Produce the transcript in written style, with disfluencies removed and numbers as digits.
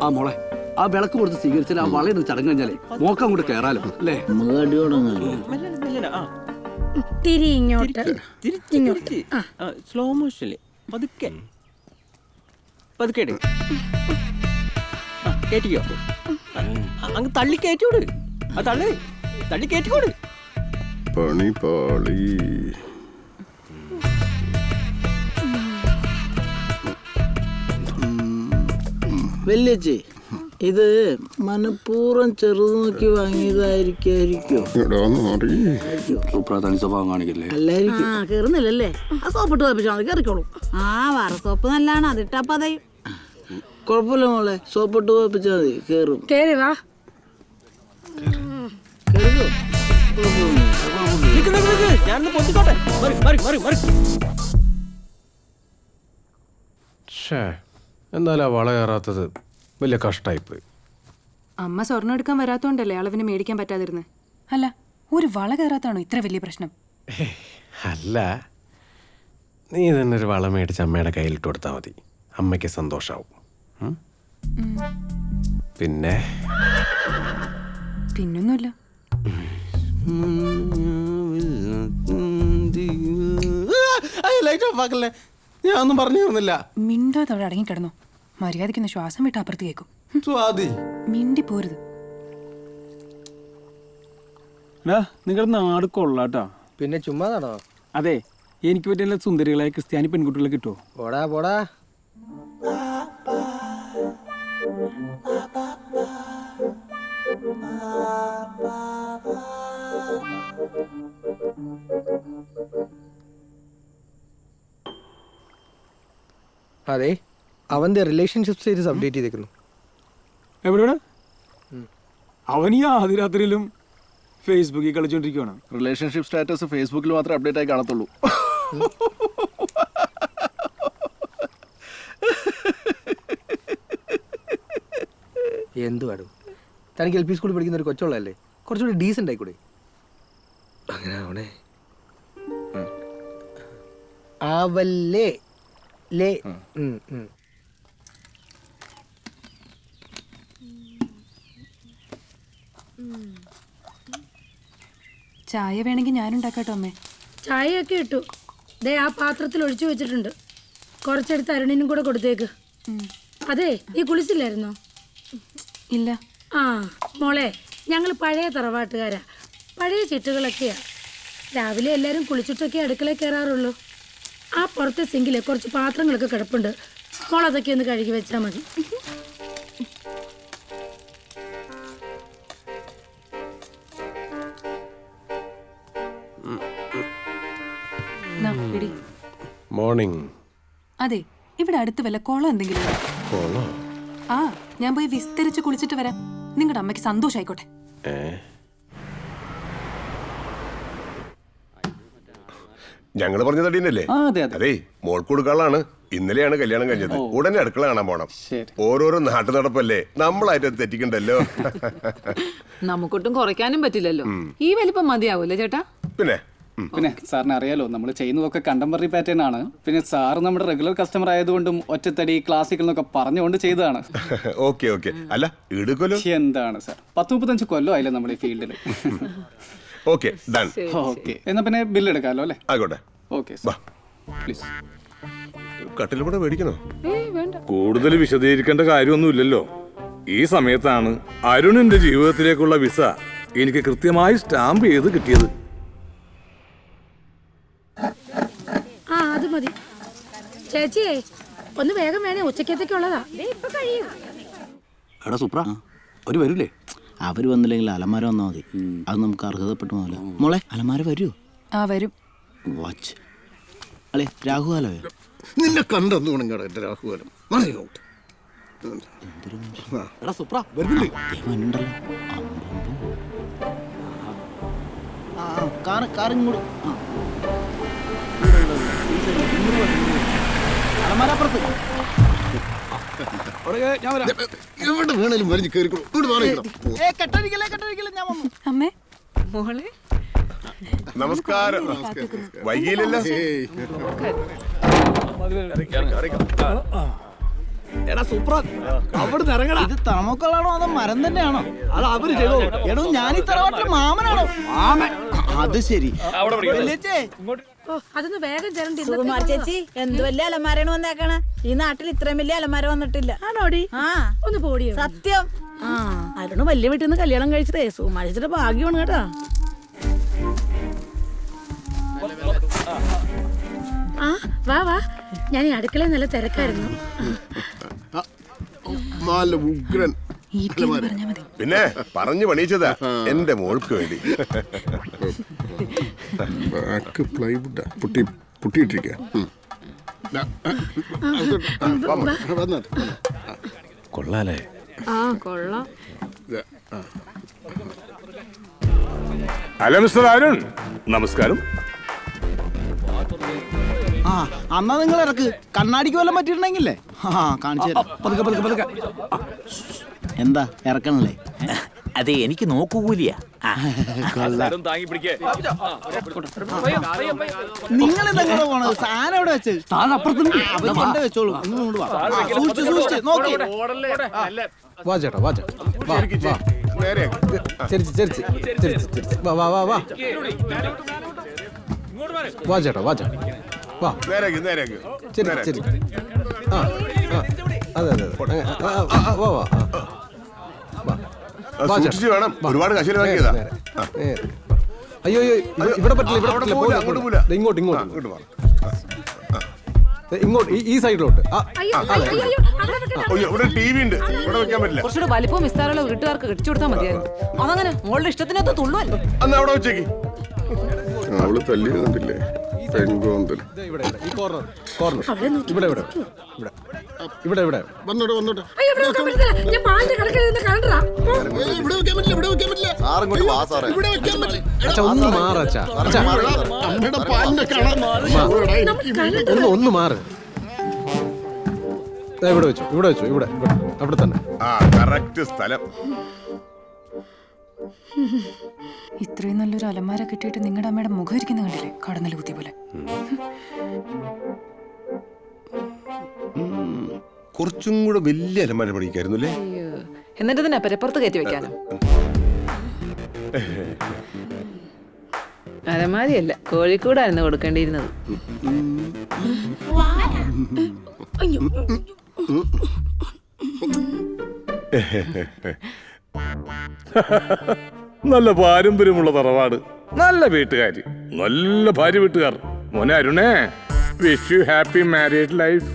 ആ മോളെ, ആ വിളക്ക് കൊടുത്ത് സ്വീകരിച്ചാൽ ആ വളയുടെ ചടങ്ങ് കഴിഞ്ഞാലേ മോക്കം അങ്ങോട്ട് കേറാലോ അല്ലേ? തിരി ഇങ്ങോട്ട്, സ്ലോ മോഷനില് പതുക്കെ പതുക്കെ കേറ്റിക്കോ. അങ്ങ് തള്ളി കയറ്റിയോട്. ആ തള്ളി കയറ്റിക്കോട്. പണി പാളി. വല്യച്ചി, ഇത് മനഃപൂർവ്വം ചെറുത് നോക്കി വാങ്ങിയതായിരിക്കും. തനി സ്വഭാവം കാണിക്കില്ലേ? അല്ലായിരിക്കും. കേറുന്നില്ലല്ലേ? ആ സോപ്പിട്ട് പോയപ്പോ കേറിക്കോളൂ. വറ സോപ്പ് നല്ലതാണ്, അതിട്ടാ പതയും. കുഴപ്പമില്ല മോളെ, സോപ്പിട്ട് പോയപ്പിച്ചാ മതി, കേറും. കേറി വാ. ഞാനൊന്ന് പൊത്തിക്കോട്ടെ. എന്തായാലും ആ വള കയറാത്തത് വലിയ കഷ്ടായിപ്പോയി. അമ്മ സ്വർണ്ണം എടുക്കാൻ വരാത്തോണ്ടല്ലേ അളവിന് മേടിക്കാൻ പറ്റാതിരുന്നത്. അല്ല, ഒരു വള കയറാത്താണോ ഇത്ര വലിയ പ്രശ്നം? അല്ല, നീ തന്നെ ഒരു വള മേടിച്ച് അമ്മയുടെ കയ്യിലിട്ട് കൊടുത്താൽ മതി, അമ്മയ്ക്ക് സന്തോഷാവും. പിന്നെ പിന്നൊന്നുമില്ല. ഞാൻ ഒന്നും പറഞ്ഞു തരുന്നില്ല. മിണ്ടാതോടെ അടങ്ങിക്കിടന്നോ. മര്യാദയ്ക്കൊന്ന് ശ്വാസം വിട്ട് അപ്പുറത്ത് കേൾക്കും. മിണ്ടി പോരുത്. നിങ്ങളുടെ നാട് കൊള്ളാട്ടോ. പിന്നെ ചുമ്മാതാണോ? അതെ, എനിക്ക് പറ്റിയ സുന്ദരികളായ ക്രിസ്ത്യാനി പെൺകുട്ടികളെ കിട്ടുമോ? പോടാ. അതെ, അവന്റെ റിലേഷൻഷിപ്പ് സ്റ്റേറ്റസ് അപ്ഡേറ്റ് ചെയ്തേക്കുന്നു. എവിടെ? അവൻ ഈ ആദ്യരാത്രിയിലും ഫേസ്ബുക്കിൽ കളിച്ചോണ്ടിരിക്കുകയാണ്. റിലേഷൻഷിപ്പ് സ്റ്റാറ്റസ് ഫേസ്ബുക്കിൽ മാത്രമേ അപ്ഡേറ്റ് ആയി കാണത്തുള്ളൂ. എന്തുവാടും, തനിക്ക് LP സ്കൂളിൽ പഠിക്കുന്ന ഒരു കൊച്ചുള്ളല്ലേ, കുറച്ചുകൂടി ഡീസൻ്റ് ആയിക്കൂടെ? അങ്ങനെ ആവണേ. ആവല്ലേ ലേ. ചായ വേണമെങ്കിൽ ഞാനുണ്ടാക്കാട്ടോ അമ്മേ. ചായയൊക്കെ ഇട്ടു. ദേ ആ പാത്രത്തിൽ ഒഴിച്ചു വെച്ചിട്ടുണ്ട്. കുറച്ചെടുത്ത് അരുണിനും കൂടെ കൊടുത്തേക്ക്. അതെ, നീ കുളിച്ചില്ലായിരുന്നോ? ഇല്ല. ആ മോളെ, ഞങ്ങൾ പഴയ തറവാട്ടുകാരാ. പഴയ ചിട്ടുകളൊക്കെയാ. രാവിലെ എല്ലാവരും കുളിച്ചിട്ടൊക്കെ അടുക്കളയിൽ കയറാറുള്ളൂ. ആ പുറത്തെ സിങ്കിലെ കുറച്ച് പാത്രങ്ങളൊക്കെ കിടപ്പുണ്ട്. മോളതൊക്കെ ഒന്ന് കഴുകി വെച്ചാൽ മതി. മോർണിംഗ്. അതെ, ഇവിടെ അടുത്ത് വല്ല കുളം എന്തെങ്കിലും ഉണ്ടോ? ആ, ഞാൻ പോയി വിസ്തരിച്ച് കുളിച്ചിട്ട് വരാം. നിങ്ങളുടെ അമ്മയ്ക്ക് സന്തോഷായിക്കോട്ടെ. ഞങ്ങള് പറഞ്ഞ തടീനല്ലേ? അതെ, മോൾക്ക് കൊടുക്കാളാണ്. ഇന്നലെയാണ് കല്യാണം കഴിഞ്ഞത്. ഉടനെ അടുക്കള കാണാൻ പോണം. ഓരോരോ നാട്ടു നടപ്പല്ലേ, നമ്മളായിട്ട് തെറ്റിക്കണ്ടല്ലോ. നമുക്കൊട്ടും കുറയ്ക്കാനും പറ്റില്ലല്ലോ. ഈ വലിപ്പം മതിയാവൂല്ലേ ചേട്ടാ? പിന്നെ സാറിന് അറിയാലോ, നമ്മൾ ചെയ്യുന്നതൊക്കെ കണ്ടംപററി പാറ്റേൺ ആണ്. പിന്നെ സാറ് നമ്മുടെ റെഗുലർ കസ്റ്റമർ ആയതുകൊണ്ടും ഒറ്റത്തടി ക്ലാസിക്കൽ എന്നൊക്കെ പറഞ്ഞുകൊണ്ട് ചെയ്തതാണ്. ഓക്കെ. അല്ല എടുക്കല്ലോ. എന്താണ് സാർ, 10-35 കൊല്ലം ആയില്ലേ നമ്മുടെ ഈ ഫീൽഡിൽ. Okay, done. ഓക്കെ, എന്നാ പിന്നെ ബില്ല് എടുക്കാമല്ലോ അല്ലേ? ആയിക്കോട്ടെ. Okay please. കട്ടിൽ കൂടെ മേടിക്കണോ? കൂടുതൽ വിശദീകരിക്കേണ്ട കാര്യമൊന്നുമില്ലല്ലോ. ഈ സമയത്താണ് അരുണിന്റെ ജീവിതത്തിലേക്കുള്ള വിസ എനിക്ക് കൃത്യമായി സ്റ്റാമ്പ് ചെയ്ത് കിട്ടിയത്. ആ, അത് മതി. ചേച്ചിയെ ഒന്ന് വേഗം വേണേ, ഉച്ചക്കത്തേക്കുള്ളതാ. എടാ സുപ്ര, ഒരു വരൂലേ? അവര് വന്നില്ലെങ്കിൽ അലമാര വന്നാൽ മതി. അത് നമുക്ക് അർഹതപ്പെട്ടു പോകല. മോളെ, അലമാര വരുമോ? ആ, വരും. വാച്ച് അല്ലേ, രാഹുകാലോ? നിന്നെ കണ്ടെന്ന് എന്റെ രാഹുകാലം. എടാ സുപ്ര, വരുന്നില്ലേ? കാറിങ്ങോട്ട് അലമാരപ്പുറത്ത്. എവിടെ വേണേലും വലിഞ്ഞ് കയറിക്കോളൂ. അമ്മേ, മോളെ നമസ്കാരം. വൈകിയില്ലല്ലോ. എടാ സൂപ്ര അവിടുന്ന് ഇറങ്ങടാ. ഇത് തമക്കളാണോ അതോ മരം തന്നെയാണോ? അത് അവര് ചെയ്തോ. എടോ ഞാൻ ഈ തറവാട്ടിലെ മാമനാണോ? മാമൻ. അത് ശരി. ഓ അതൊന്ന് വേഗം ചേരണ്ടി. സുകുമാർ ചേച്ചി എന്ത് വലിയ അലമാരയാണ് വന്നേക്കണ. ഈ നാട്ടിൽ ഇത്രയും വലിയ അലമാര വന്നിട്ടില്ല. ആണോടി? ആ ഒന്ന് പോടിയോ. സത്യം. ആ അരുണ് വലിയ വീട്ടിൽ നിന്ന് കല്യാണം കഴിച്ചതേ സുകുമാർ ചേച്ചിയുടെ ഭാഗ്യമാണ് കേട്ടാ. ആ വാ വാ, ഞാൻ ഈ അടുക്കളയിൽ നല്ല തിരക്കായിരുന്നു. നല്ല ഉഗ്രൻ. പിന്നെ പറഞ്ഞു പണിയിച്ചതാ എന്റെ മോൾക്ക് വേണ്ടി. പൊട്ടിയിട്ടിരിക്ക. കൊള്ളാലേ? ആ കൊള്ളാം. ഹലോ മിസ്റ്റർ അരുൺ, നമസ്കാരം. ആ എന്നാ നിങ്ങൾ ഇറക്ക്. കണ്ണാടിക്ക് വല്ലതും പറ്റിയിട്ടുണ്ടെങ്കിലേ കാണിച്ചു തരാം. പതുക്കെ പതുക്കെ പതുക്കെ. എന്താ ഇറക്കണല്ലേ? അതെ എനിക്ക് നോക്കൂലിയ. നിങ്ങൾ ഇതെങ്ങനെ പോണത്? സാധനം എവിടെ വെച്ച്? അവർ കൊണ്ട് വെച്ചോളൂ. സൂക്ഷിച്ച് നോക്കി. വാ ചേട്ടാ, വാ ചേട്ടാ, വാ വാ. നേരെ ചെരിച്ച് ചെരിച്ച് ചെരിച്ച് ചെരിച്ച്. വാ വാ വാ വാ. വാ ചേട്ടാ, വാ ചേട്ടാ, വാ. നേരേക്ക് നേരേക്ക്. ചെരിച്ച് ചെരിച്ച്. ആ ആ അതെ അതെ അതെ. വാ വാ. സൂക്ഷിച്ച് വേണം. ഒരുപാട് കശിലാക്കിയതാ. അയ്യോ അയ്യോ ഇവിടെ പറ്റില്ല, ഇവിടെ പറ്റില്ല. അങ്ങോട്ട് പോവില്ല. ഇങ്ങോട്ട് ഇങ്ങോട്ട് ഇങ്ങോട്ട് മാറ്. ഇങ്ങോട്ട് ഈ സൈഡിലോട്ട്. അയ്യോ അയ്യോ അയ്യോ അവിടെ വെക്കണ്ട. അയ്യോ ഇവിടെ ടി വി ഉണ്ട്, ഇവിടെ വെക്കാൻ പറ്റില്ല. കുറച്ചുകൂടെ വലിപ്പവും വിസ്താരമുള്ള വീട്ടുകാർക്ക് കെട്ടിച്ചു കൊടുത്താൽ മതിയായിരുന്നു. അതങ്ങനെ മോളുടെ ഇഷ്ടത്തിനകത്ത് തുള്ളുവല്ലോ. അന്ന് അവിടെ വെച്ചേക്ക്. അവള് തല്ലിയിരുന്നില്ലേ പെൺകോന്തൽ. ഇവിടെ ഈ കോർണർ കോർണർ. ഇവിടെ ഇവിടെ ഇവിടെ ഇവിടെ ഇവിടെ വന്നോട്ടെ വന്നോട്ടെ. അയ്യോ ഇവിടെ വെക്കാൻ പറ്റില്ല. ഞാൻ പാലിന്റെ കടക്കിൽ നിന്ന് കണ്ടാ. ഇവിടെ വെക്കാൻ പറ്റില്ല, ഇവിടെ വെക്കാൻ പറ്റില്ല. ഇവിടെ വെക്കാൻ പറ്റില്ല. അച്ഛാ ഒന്ന് മാറ് അച്ഛാ. അച്ഛാ അമ്മയുടെ പാലിന്റെ കട ഒന്ന് മാറ്. ഇവിടെ വെച്ചു, ഇവിടെ വെച്ചു, ഇവിടെ ഇവിടെ അവിടെ തന്നെ. ആ കറക്റ്റ് സ്ഥലം. ഇത്രയും നല്ലൊരു അലമാര കിട്ടിയിട്ട് നിങ്ങളുടെ അമ്മയുടെ മുഖം ഇരിക്കുന്ന കണ്ടില്ലേ? കടന്നൽ കുത്തി പോലെ. കുറച്ചും കൂടെ വലിയ അലമാര പണിക്കായിരുന്നു അല്ലേ? അയ്യോ, എന്നിട്ട് ഇതിനെ പെരപ്പുറത്ത് കയറ്റി വെക്കാനോ? അലമാരിയല്ല, കോഴിക്കോടായിരുന്നു കൊടുക്കേണ്ടിയിരുന്നത്. അയ്യോ നല്ല പാരമ്പര്യമുള്ള തറവാട്, നല്ല വീട്ടുകാര്, നല്ല ഭാര്യ വീട്ടുകാർ. മോനെ അരുണേ, wish you happy married life.